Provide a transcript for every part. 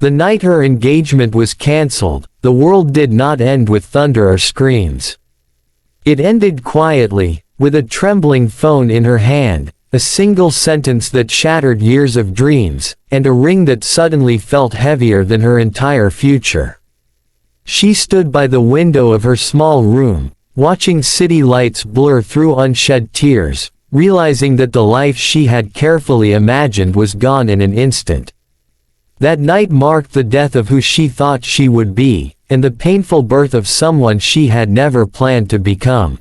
The night her engagement was cancelled, the world did not end with thunder or screams. It ended quietly, with a trembling phone in her hand, a single sentence that shattered years of dreams, and a ring that suddenly felt heavier than her entire future. She stood by the window of her small room, watching city lights blur through unshed tears, realizing that the life she had carefully imagined was gone in an instant. That night marked the death of who she thought she would be, and the painful birth of someone she had never planned to become.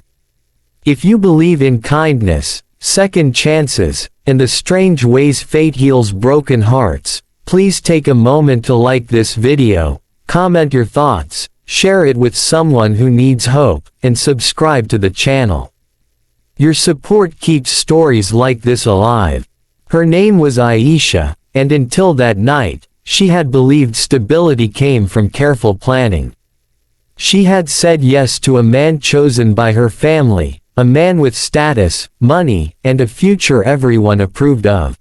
If you believe in kindness, second chances, and the strange ways fate heals broken hearts, please take a moment to like this video, comment your thoughts, share it with someone who needs hope, and subscribe to the channel. Your support keeps stories like this alive. Her name was Aisha, and until that night, she had believed stability came from careful planning. She had said yes to a man chosen by her family, a man with status, money, and a future everyone approved of.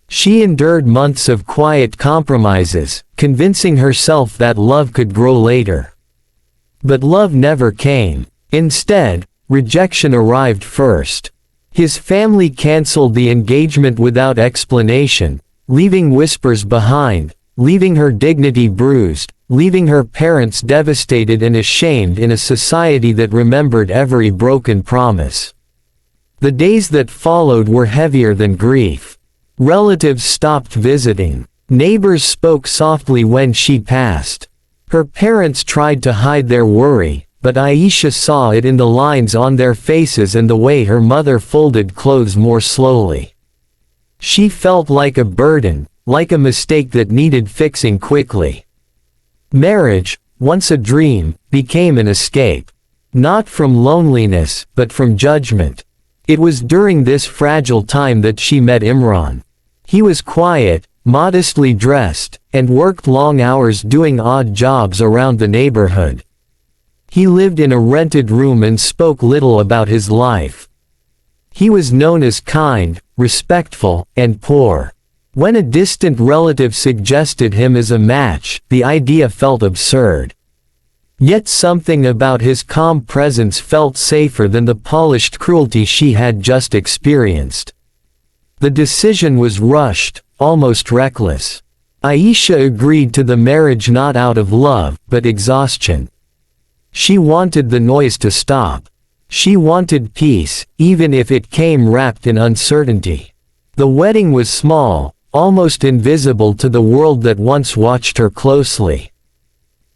She endured months of quiet compromises, convincing herself that love could grow later. But love never came. Instead, rejection arrived first. His family canceled the engagement without explanation, leaving whispers behind, leaving her dignity bruised, leaving her parents devastated and ashamed in a society that remembered every broken promise. The days that followed were heavier than grief. Relatives stopped visiting. Neighbors spoke softly when she passed. Her parents tried to hide their worry, but Aisha saw it in the lines on their faces and the way her mother folded clothes more slowly. She felt like a burden, like a mistake that needed fixing quickly. Marriage, once a dream, became an escape. Not from loneliness, but from judgment. It was during this fragile time that she met Imran. He was quiet, modestly dressed, and worked long hours doing odd jobs around the neighborhood. He lived in a rented room and spoke little about his life. He was known as kind, respectful, and poor. When a distant relative suggested him as a match, the idea felt absurd. Yet something about his calm presence felt safer than the polished cruelty she had just experienced. The decision was rushed, almost reckless. Aisha agreed to the marriage not out of love, but exhaustion. She wanted the noise to stop. She wanted peace, even if it came wrapped in uncertainty. The wedding was small, almost invisible to the world that once watched her closely.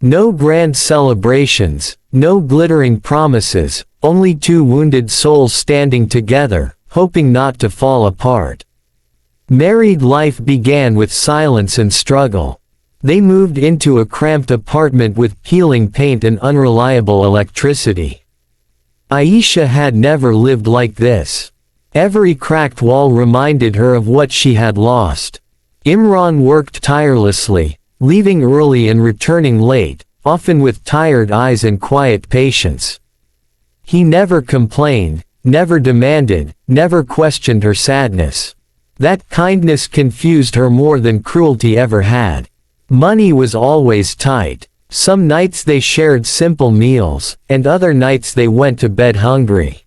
No grand celebrations, no glittering promises, only two wounded souls standing together, hoping not to fall apart. Married life began with silence and struggle. They moved into a cramped apartment with peeling paint and unreliable electricity. Aisha had never lived like this. Every cracked wall reminded her of what she had lost. Imran worked tirelessly, leaving early and returning late, often with tired eyes and quiet patience. He never complained, never demanded, never questioned her sadness. That kindness confused her more than cruelty ever had. Money was always tight. Some nights they shared simple meals, and other nights they went to bed hungry.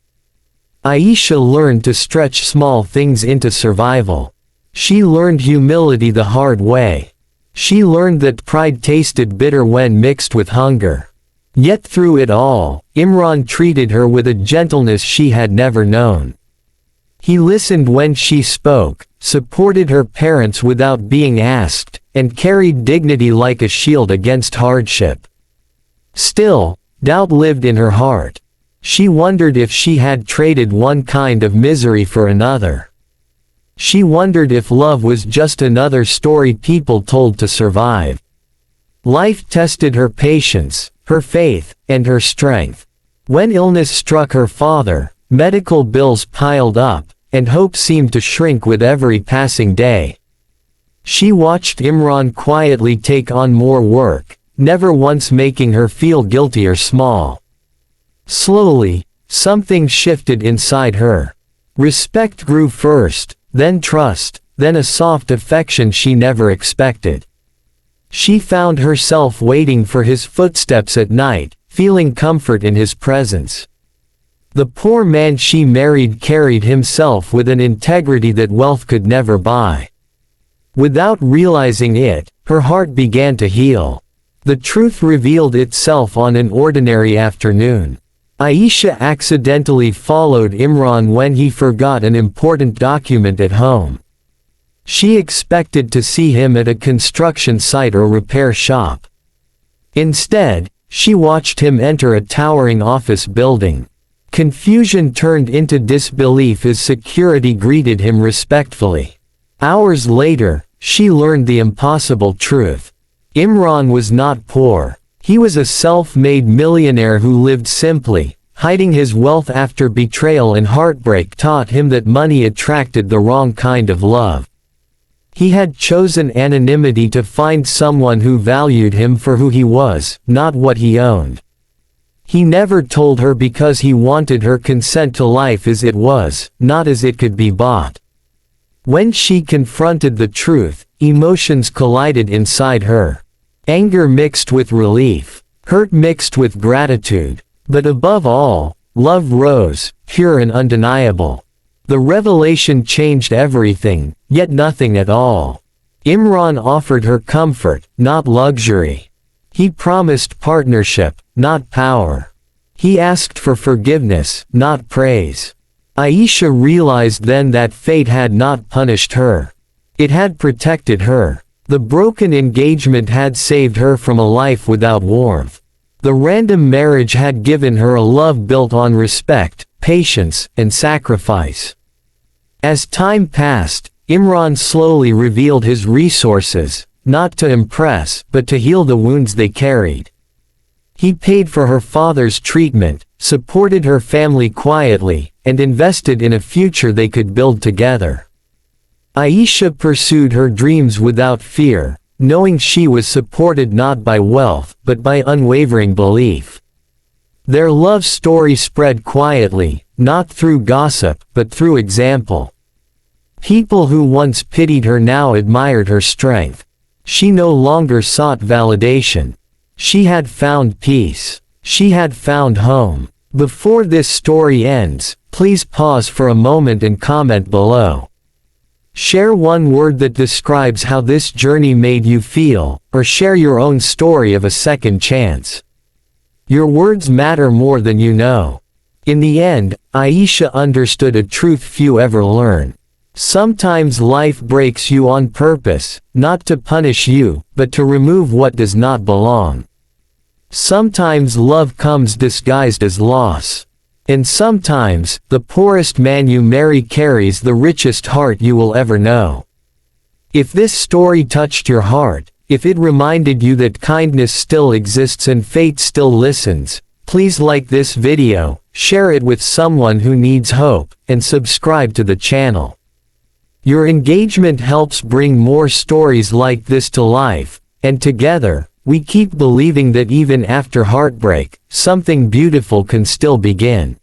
Aisha learned to stretch small things into survival. She learned humility the hard way. She learned that pride tasted bitter when mixed with hunger. Yet through it all, Imran treated her with a gentleness she had never known. He listened when she spoke, supported her parents without being asked, and carried dignity like a shield against hardship. Still, doubt lived in her heart. She wondered if she had traded one kind of misery for another. She wondered if love was just another story people told to survive. Life tested her patience, her faith, and her strength. When illness struck her father, medical bills piled up, and hope seemed to shrink with every passing day. She watched Imran quietly take on more work, never once making her feel guilty or small. Slowly, something shifted inside her. Respect grew first, then trust, then a soft affection she never expected. She found herself waiting for his footsteps at night, feeling comfort in his presence. The poor man she married carried himself with an integrity that wealth could never buy. Without realizing it, her heart began to heal. The truth revealed itself on an ordinary afternoon. Aisha accidentally followed Imran when he forgot an important document at home. She expected to see him at a construction site or repair shop. Instead, she watched him enter a towering office building. Confusion turned into disbelief as security greeted him respectfully. Hours later, she learned the impossible truth. Imran was not poor. He was a self-made millionaire who lived simply. Hiding his wealth after betrayal and heartbreak taught him that money attracted the wrong kind of love. He had chosen anonymity to find someone who valued him for who he was, not what he owned. He never told her because he wanted her consent to life as it was, not as it could be bought. When she confronted the truth, emotions collided inside her. Anger mixed with relief, hurt mixed with gratitude, but above all, love rose, pure and undeniable. The revelation changed everything, yet nothing at all. Imran offered her comfort, not luxury. He promised partnership, not power. He asked for forgiveness, not praise. Aisha realized then that fate had not punished her. It had protected her. The broken engagement had saved her from a life without warmth. The random marriage had given her a love built on respect, patience, and sacrifice. As time passed, Imran slowly revealed his resources, not to impress, but to heal the wounds they carried. He paid for her father's treatment, supported her family quietly, and invested in a future they could build together. Aisha pursued her dreams without fear, knowing she was supported not by wealth, but by unwavering belief. Their love story spread quietly, not through gossip, but through example. People who once pitied her now admired her strength. She no longer sought validation. She had found peace. She had found home. Before this story ends, please pause for a moment and comment below. Share one word that describes how this journey made you feel, or share your own story of a second chance. Your words matter more than you know. In the end, Aisha understood a truth few ever learn. Sometimes life breaks you on purpose, not to punish you, but to remove what does not belong. Sometimes love comes disguised as loss. And sometimes, the poorest man you marry carries the richest heart you will ever know. If this story touched your heart, if it reminded you that kindness still exists and fate still listens, please like this video, share it with someone who needs hope, and subscribe to the channel. Your engagement helps bring more stories like this to life, and together, we keep believing that even after heartbreak, something beautiful can still begin.